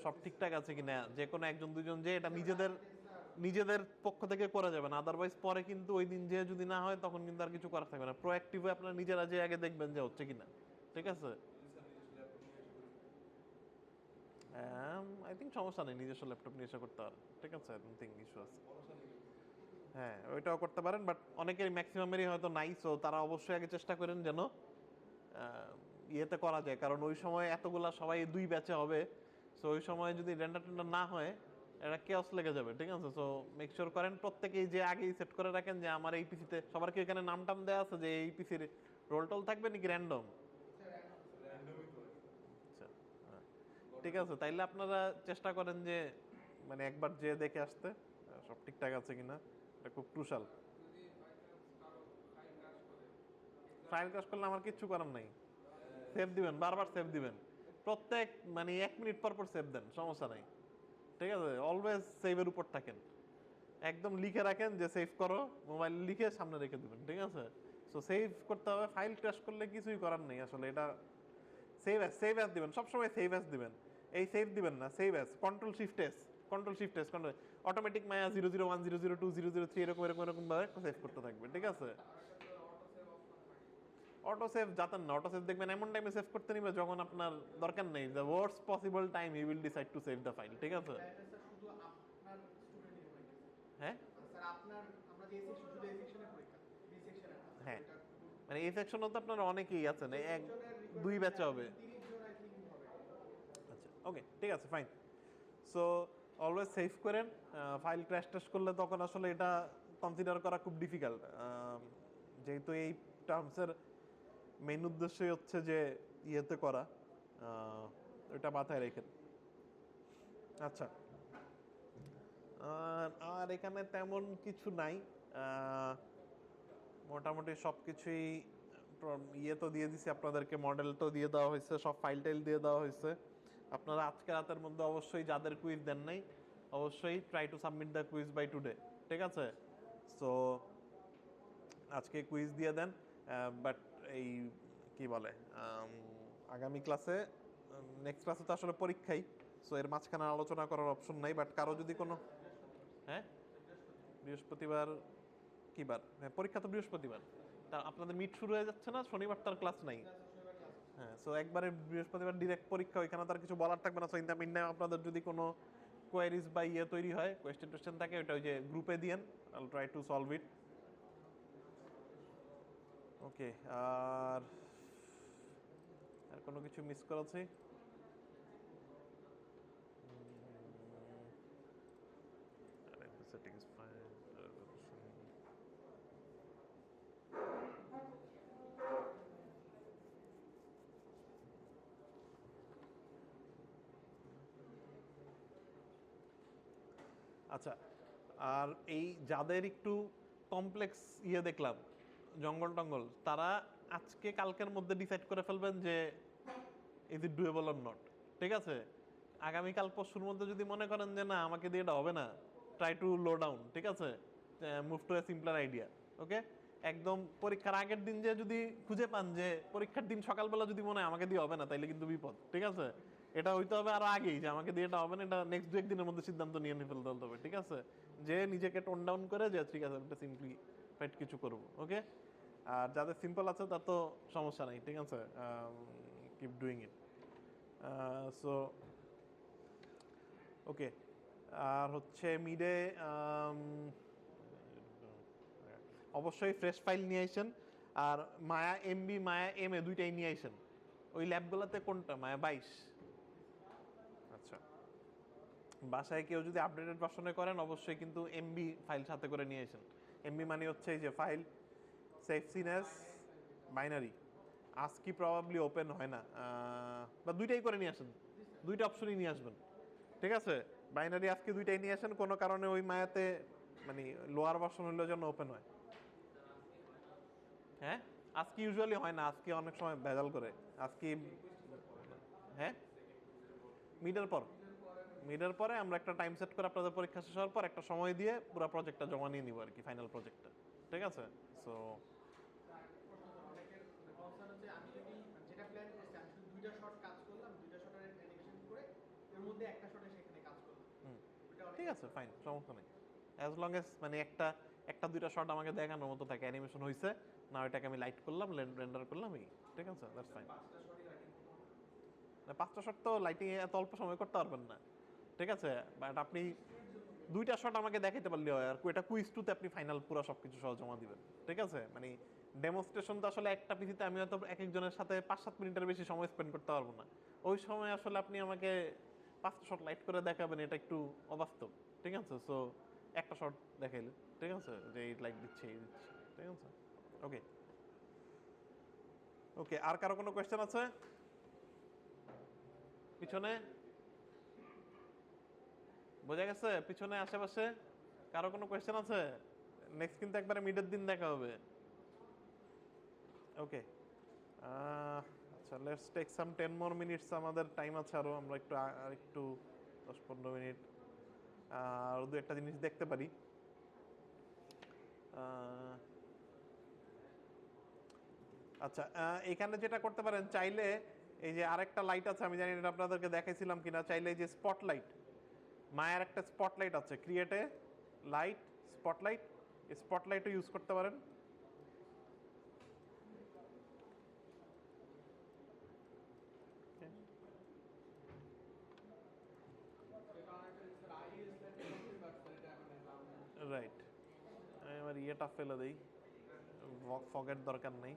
সব ঠিকঠাক আছে কিনা, যে কোনো একজন দুজন যে এটা নিজেদের নিজেদের পক্ষ থেকে করা যাবে না, আদারওয়াইজ পরে কিন্তু ওই দিন যে যদি না হয় তখন কিন্তু আর কিছু করার থাকবে না। প্রোঅ্যাক্টিভ আপনারা নিজেরা যে আগে দেখবেন যে হচ্ছে কিনা, ঠিক আছে? আই থিঙ্ক সমস্যা নেই, নিজস্ব ল্যাপটপ নিয়ে এসে করতে পারেন, ঠিক আছে? আই ডোন্ট থিঙ্ক ইস্যু আছে। হ্যাঁ, ওইটাও করতে পারেন, বাট অনেকের ম্যাক্সিমামেরই হয়তো নাই, সো তারা অবশ্যই আগে চেষ্টা করেন যেন ইয়েতে করা যায়, কারণ ওই সময় এতগুলা সবাই দুই ব্যাচে হবে, সো ওই সময় যদি রেন্ডার টেন্ডার না হয় এটা কেওস লেগে যাবে, ঠিক আছে? সো মেক শিওর করেন প্রত্যেকেই যে আগেই সেট করে রাখেন যে আমার এই পিসিতে, সবার কি এখানে নাম টাম দেওয়া আছে যে এই পিসির রোল টোল থাকবে নাকি র্যান্ডম? আচ্ছা, হ্যাঁ, ঠিক আছে, তাইলে আপনারা চেষ্টা করেন যে মানে একবার যে দেখে আসতে সব ঠিকঠাক আছে কিনা, এটা খুব ক্রুশাল। ফাইল ক্রাশ করলে আমার কিচ্ছু করার নাই, সেভ দিবেন, বারবার সেভ দিবেন। প্রত্যেক মানে 1 মিনিট পর পর সেভ দেন, সমস্যা নাই, ঠিক আছে? অলওয়েজ সেভের উপর থাকেন, একদম লিখে রাখেন যে সেভ করো, মোবাইল লিখে সামনে রেখে দেবেন, ঠিক আছে? সো সেভ করতে হবে, ফাইল ক্র্যাশ করলে কিছুই করার নেই আসলে, এটা সেভ অ্যাজ দিবেন, সবসময় সেভ অ্যাজ দিবেন, এই সেভ দিবেন না, save as, control shift S automatic Maya 001002003 এরকম এরকম এরকম ভাবে সেভ করতে থাকবে, ঠিক আছে? অটো সেভ যাতেন না, অটো সেভ দেখবেন এমন টাইমে সেভ করতে নিবে যখন আপনার দরকার নেই, the worst possible time he will decide to save the file, ঠিক আছে? শুধু আপনার স্টুডেন্টের হয়ে গেছে হ্যাঁ স্যার, আপনার আমরা যে সেকশন শুধু এই সেকশনের পরীক্ষা, বি সেকশনের না হ্যাঁ, ওইটা মানে এই সেকশনে তো আপনার অনেকেই আছেন, এই এক দুই ব্যাচে হবে। 30 জন আই থিংক হবে। আচ্ছা ওকে, ঠিক আছে, ফাইন। সো অলওয়েজ সেভ করেন, ফাইল ক্র্যাশ ট্যাশ করলে তখন আসলে এটা কনসিডার করা খুব ডিফিকাল্ট, যেহেতু এই টার্মসের মেইন উদ্দেশ্যই হচ্ছে যে ইয়েতে করা, ওইটা মাথায় রেখেন। আচ্ছা, আর এখানে তেমন কিছু নাই, মোটামুটি সব কিছুই ইয়ে তো দিয়ে দিছি আপনাদেরকে, মডেল তো দিয়ে দেওয়া হয়েছে, সব ফাইল টাইল দিয়ে দেওয়া হয়েছে। আপনারা আজকে রাতের মধ্যে অবশ্যই যাদের কুইজ দেন নাই, অবশ্যই try to submit the quiz by today, ঠিক আছে? সো আজকে কুইজ দিয়ে দেন, বাট এই কি বলে আগামী ক্লাসে, নেক্সট ক্লাসে তো আসলে পরীক্ষাই, সো এর মাঝখানে আলোচনা করার অপশন নাই, বাট কারো যদি কোনো, হ্যাঁ বৃহস্পতিবার কি বার? হ্যাঁ পরীক্ষা তো বৃহস্পতিবার, তা আপনাদের মিট শুরু হয়ে যাচ্ছে না, শনিবার তার ক্লাস নাই। হ্যাঁ, সো একবারে বৃহস্পতিবার ডিরেক্ট পরীক্ষা, ওইখানে তার কিছু বলার থাকবে না। So in the meantime আপনাদের যদি কোনো কোয়ারিজ বা ইয়ে তৈরি হয়, কোয়েশ্চেন টোয়েশ্চেন থাকে, ওইটা ওই যে গ্রুপে দিয়েন, I try to solve it. Okay, আর আর কোনো কিছু মিস করেছি? Setting is fine. আচ্ছা, আর এই যাদের একটু কমপ্লেক্স ইয়ে দেখলাম, জঙ্গল টঙ্গল, তারা আজকে কালকের মধ্যে ডিসাইড করে ফেলবেন যে is it doable or not, ঠিক আছে? আগামীকাল পরশুর মধ্যে যদি মনে করেন যে না আমাকে দিয়ে এটা হবে না, ট্রাই টু লো ডাউন, ঠিক আছে? Move to a simpler idea, okay? একদম পরীক্ষার আগের দিন যে যদি খুঁজে পান যে পরীক্ষার দিন সকালবেলা যদি মনে হয় আমাকে দিয়ে হবে না, তাইলে কিন্তু বিপদ, ঠিক আছে? এটা হইতে হবে আরো আগেই যে আমাকে দিয়ে এটা হবে না, এটা নেক্সট দু একদিনের মধ্যে সিদ্ধান্ত নিয়ে ফেলতে হবে, ঠিক আছে? যে নিজেকে টোন ডাউন করে যে ঠিক আছে এটা সিম্পলিফাইড কিছু করবো, ওকে? আর যাদের সিম্পল আছে তার তো সমস্যা নাই, ঠিক আছে? Keep doing it. So okay, আর হচ্ছে মিডে অবশ্যই ফ্রেশ ফাইল নিয়ে আসেন, আর মায়া এমবি মায়া এম এ দুইটাই নিয়ে আসেন। ওই ল্যাবগুলোতে কোনটা মায়া 22? আচ্ছা, বাসায় কেউ যদি আপডেটেড ভার্সনে করেন অবশ্যই কিন্তু এমবি ফাইল সাথে করে নিয়ে আসেন। এমবি মানে হচ্ছে এই যে ফাইল সেফসিনেস বাইনারি, আজকি প্রবাবলি ওপেন হয় না, বা দুইটাই করে নিয়ে আসেন, দুইটা অপশনই নিয়ে আসবেন, ঠিক আছে? বাইনারি আজকে দুইটাই নিয়ে আসেন, কোনো কারণে ওই মায়াতে মানে লোয়ার ভার্সন হইলেও যেন ওপেন হয়। হ্যাঁ, আজকে ইউজুয়ালি হয় না, আজকে অনেক সময় ভেজাল করে আজকে। হ্যাঁ, মিডের পর, মিডের পরে আমরা একটা টাইম সেট করে আপনাদের পরীক্ষা শেষ হওয়ার পর একটা সময় দিয়ে পুরো প্রজেক্টটা জমা নিয়ে নিব আর কি, ফাইনাল প্রজেক্টটা, ঠিক আছে? সো আমি যদি যেটা প্ল্যান করছি, আমি শুধু দুইটা শট কাজ করলাম, দুইটা শটের অ্যানিমেশন করে এর মধ্যে একটা শটে সেখানে কাজ করলাম, ওটা ঠিক আছে, ফাইন, সমস্যা নেই। অ্যাজ লং এস মানে একটা একটা দুইটা শট আমাকে দেখানোর মতো থাকে, অ্যানিমেশন হয়েছে না, ওইটাকে আমি লাইট করলাম, রেন্ডার করলাম, এই ঠিক আছে, দ্যাটস ফাইন। না, 5টা শট তো লাইটিং এত অল্প সময় করতে পারবেন না, ঠিক আছে? বাট আপনি দুইটা শট আমাকে দেখাইতে পারলে হয়, আর এটা কুইজ টুতে আপনি ফাইনাল পুরো সবকিছু সহ জমা দিবেন, ঠিক আছে? মানে ডেমনস্ট্রেশন তো আসলে একটা পিসিতে আমি হয়তো এক একজনের সাথে 5-7 মিনিটের বেশি সময় স্পেন্ড করতে পারবো না, ওই সময় আসলে আপনি আমাকে 5টা শট লাইট করে দেখাবেন, এটা একটু অবাস্তব, ঠিক আছে? সো একটা শট দেখাইলে, ঠিক আছে, যে এই লাইট দিচ্ছে এই দিচ্ছে, ঠিক আছে? ওকে, ওকে, আর কারো কোনো কোয়েশ্চেন আছে পিছনে? বোঝা গেছে? পিছনে আশেপাশে কারো কোনো কোয়েশ্চেন আছে? নেক্সট কিন্তু একবারে মিডের দিন দেখা হবে, ওকে? আচ্ছা। আচ্ছা let's take some 10 more minutes, আমাদের টাইম আছে আরো, আমরা একটু একটু 10-15 মিনিট আর দু একটা জিনিস দেখতে পারি। আচ্ছা এখানে যেটা করতে পারেন চাইলে, এই যে আরেকটা লাইট আছে, আমি জানি এটা আপনাদেরকে দেখাইছিলাম কিনা, চাইলে এই যে স্পটলাইট, মায়ের একটা স্পটলাইট আছে, ক্রিয়েটে লাইট স্পটলাইট, স্পটলাইটও ইউজ করতে পারেন। রাইট, আমি আমার ইয়েটা ফেলে দিই, ফগের দরকার নেই।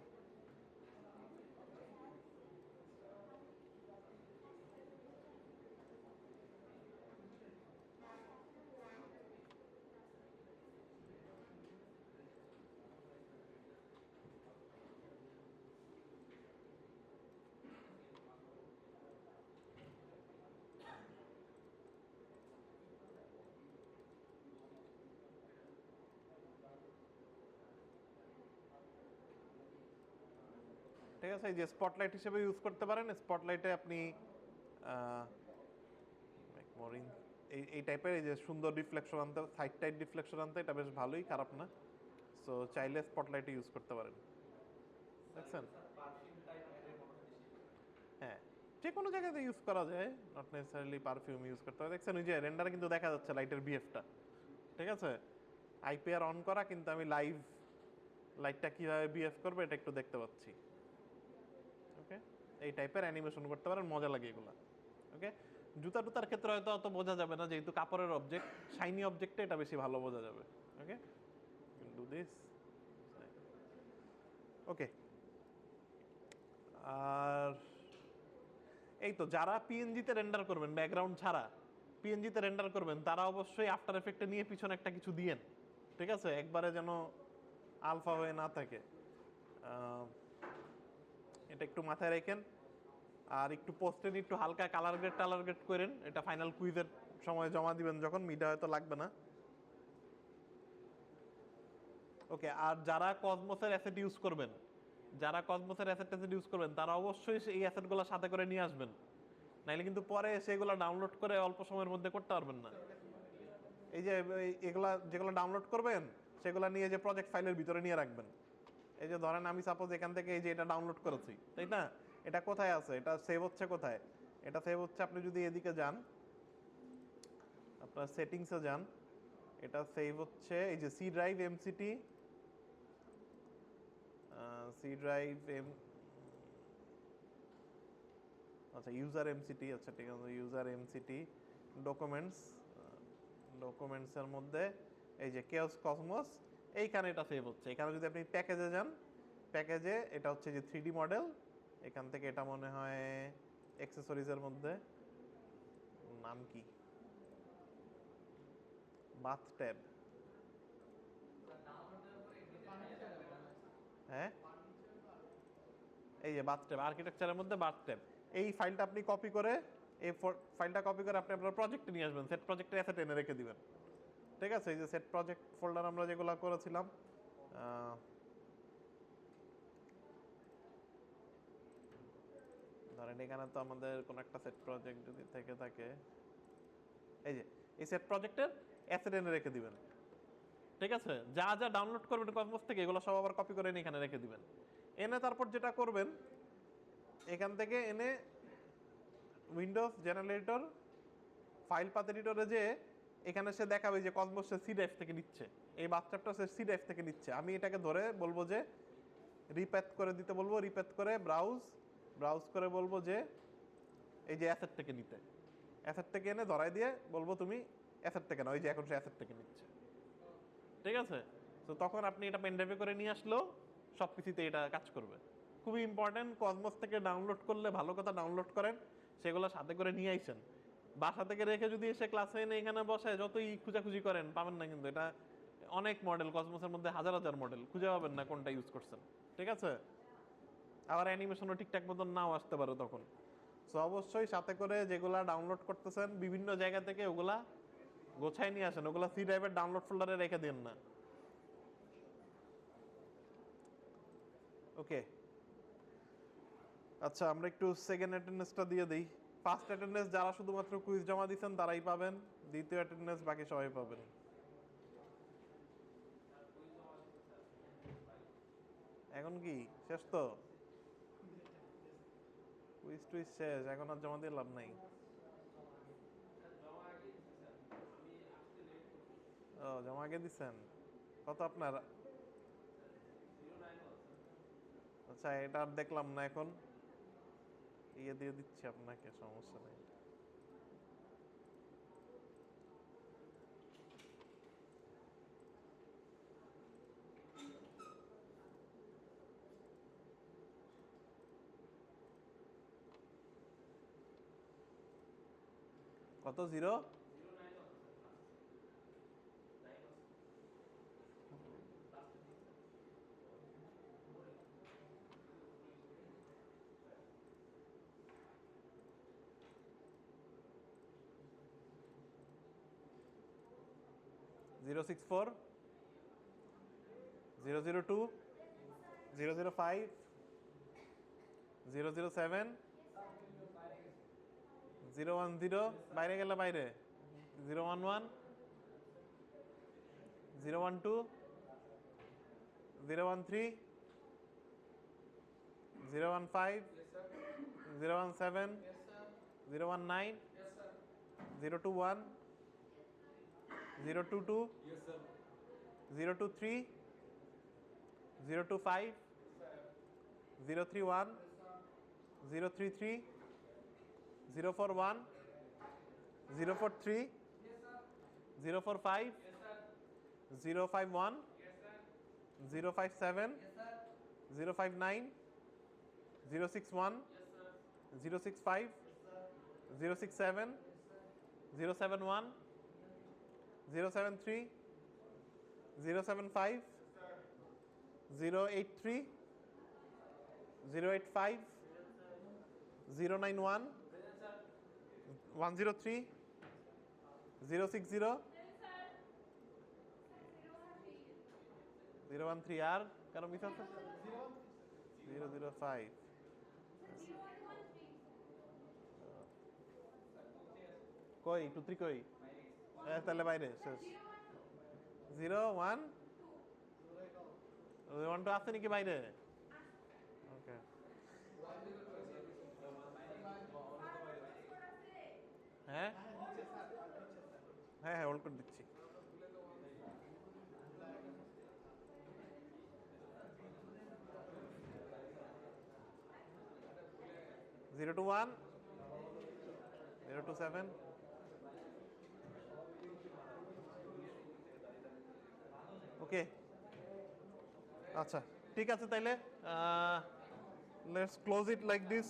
ঠিক আছে, এই যে স্পটলাইট হিসেবে ইউজ করতে পারেন। স্পটলাইটে আপনি এই টাইপের এই যে সুন্দর রিফ্লেকশন আনতে, সাইড টাইড রিফ্লেকশন আনতে এটা বেশ ভালোই, খারাপ না। সো চাইলে স্পটলাইটে ইউজ করতে পারেন, দেখছেন? হ্যাঁ, যে কোনো জায়গাতে ইউজ করা যায়, নট নেসেসারিলি পারফিউম ইউজ করতে হবে। দেখছেন ওই যে রেন্ডারে কিন্তু দেখা যাচ্ছে লাইটের বিএফটা, ঠিক আছে? আইপিআর অন করা, কিন্তু আমি লাইভ লাইটটা কিভাবে বিহেভ করবে এটা একটু দেখতে পাচ্ছি। ওকে, এই টাইপের অ্যানিমেশন করতে পারেন, মজা লাগে এগুলো। ওকে, জুতা টুতার ক্ষেত্রে হয়তো অত বোঝা যাবে না, যেহেতু কাপড়ের অবজেক্ট, শাইনি অবজেক্টে এটা বেশি ভালো বোঝা যাবে। ওকে, ডু দিস। ওকে, আর এই তো যারা পিএনজিতে রেন্ডার করবেন, ব্যাকগ্রাউন্ড ছাড়া পিএনজিতে রেন্ডার করবেন, তারা অবশ্যই আফটার এফেক্টে নিয়ে পিছনে একটা কিছু দিয়েন, ঠিক আছে? একবারে যেন আলফা হয়ে না থাকে, এটা একটু মাথায় রাখেন। আর একটু পোস্টে একটু হালকা কালার গ্রেড করেন, এটা ফাইনাল কুইজের সময় জমা দিবেন যখন, মিডা হয়তো লাগবে না। ওকে, আর যারা কসমোসের অ্যাসেট ইউজ করবেন, তারা অবশ্যই এই অ্যাসেটগুলো সাথে করে নিয়ে আসবেন, নাইলে কিন্তু পরে সেগুলো ডাউনলোড করে অল্প সময়ের মধ্যে করতে পারবেন না। এই যে এগুলা যেগুলো ডাউনলোড করবেন, সেগুলো নিয়ে যে প্রজেক্ট ফাইলের ভিতরে নিয়ে রাখবেন। এই যে ধরেন আমি সাপোজ এখান থেকে এই যে এটা ডাউনলোড করেছি, তাই না? এটা কোথায় আছে, এটা সেভ হচ্ছে কোথায়? এটা সেভ হচ্ছে, আপনি যদি এদিকে যান, আপনার সেটিংসে যান, এটা সেভ হচ্ছে এই যে C drive MCT, C drive M, আচ্ছা ইউজার এমসিটি, আচ্ছা ঠিক আছে, ইউজার এমসিটি ডকুমেন্টসের মধ্যে এই যে কেওস কসমোস, এইখানে এটা সেভ হচ্ছে। এখানে যদি আপনি প্যাকেজে যান, প্যাকেজে এটা হচ্ছে যে 3D মডেল, এখান থেকে এটা মনে হয় অ্যাক্সেসরিজের মধ্যে, নাম কি, বাথ ট্যাব, হ্যাঁ এই যে বাথ ট্যাব, আর্কিটেকচারের মধ্যে বাথ ট্যাব, এই ফাইলটা আপনি কপি করে, এই ফাইলটা কপি করে আপনি আপনার প্রজেক্টে নিয়ে আসবেন, সেট প্রজেক্টের অ্যাসেট এনে রেখে দিবেন, ঠিক আছে? এই যে সেট প্রজেক্ট ফোল্ডার আমরা যেগুলো করেছিলাম, ধরেন এখানে তো আমাদের কোনো একটা সেট প্রজেক্ট যদি থেকে থাকে, এই যে এই সেট প্রজেক্টের অ্যাসেট এনে রেখে দিবেন, ঠিক আছে? যা যা ডাউনলোড করবেন কসমোস থেকে, এগুলো সব আবার কপি করে এনে এখানে রেখে দিবেন। এনে তারপর যেটা করবেন, এখান থেকে এনে উইন্ডোজ জেনারেটর ফাইল পাথ এডিটরে যে এখানে সে দেখাবে যে কসমোস সে সি ড্রাইভ থেকে নিচ্ছে, এই বাথটাবটা সে সি ড্রাইভ থেকে নিচ্ছে। আমি এটাকে ধরে বলবো যে রিপ্যাথ করে দিতে বলবো, রিপ্যাথ করে ব্রাউজ করে বলবো যে এই যে অ্যাসেট থেকে নিতে, অ্যাসেট থেকে এনে ধরাই দিয়ে বলবো তুমি অ্যাসেট থেকে না, ওই যে এখন সে অ্যাসেট থেকে নিচ্ছে, ঠিক আছে? তো তখন আপনি এটা পেনড্রাইভে করে নিয়ে আসলেও সব কিছুতে এটা কাজ করবে। খুবই ইম্পর্টেন্ট, কসমোস থেকে ডাউনলোড করলে ভালো কথা, ডাউনলোড করেন, সেগুলো সাথে করে নিয়ে আইসেন। বাসা থেকে রেখে যদি এসে ক্লাসে এনে এখানে বসায় যতই খুঁজাখুঁজি করেন পাবেন না, কিন্তু এটা অনেক মডেল, কসমোসের মধ্যে হাজার হাজার মডেল, খুঁজে পাবেন না কোনটা ইউজ করছেন, ঠিক আছে? আবার অ্যানিমেশনও ঠিকঠাক মতন নাও আসতে পারে তখন। সো অবশ্যই সাথে করে যেগুলা ডাউনলোড করতেছেন বিভিন্ন জায়গা থেকে, ওগুলা গোছায় নিয়ে আসেন, ওগুলা সি ড্রাইভের ডাউনলোড ফোল্ডারে রেখে দেন না। ওকে, আচ্ছা আমরা একটু সেকেন্ড অ্যাটেন্ডেন্সটা দিয়ে দিই। ফার্স্ট অ্যাটেন্ডেন্স যারা শুধুমাত্র কুইজ জমা দিচ্ছেন তারাই পাবেন, দ্বিতীয় অ্যাটেন্ডেন্স বাকি সবাই পাবেন। এখন কি শেষ তো? কুইজ টুইজ শেষ, এখন আর জমা দিয়ে লাভ নাই। ও জমা আগে দিচ্ছেন? কত আপনার? আচ্ছা এটা আর দেখলাম না, এখন ইয়ে দিয়ে দিচ্ছি আপনাকে, সমস্যা নেই। কত জিরো? 064 002 005 007 010, বাইরে গেলে বাইরে, 011 012 013 015 017 019 021 022 023 025 031 033 041 043 045 051 057 059 061 065 067 071 073 075 083 085 091 103 060 013 আর কারো মিস আছে? 005 কই 23 কই? তাহলে বাইরে শেষ। 01 12 আছে নাকি বাইরে? ওকে হ্যাঁ হ্যাঁ হ্যাঁ হোল্ড করে দিচ্ছি। জিরো টু ওয়ান 027 ওকে আচ্ছা ঠিক আছে তাইলে let's close it like this.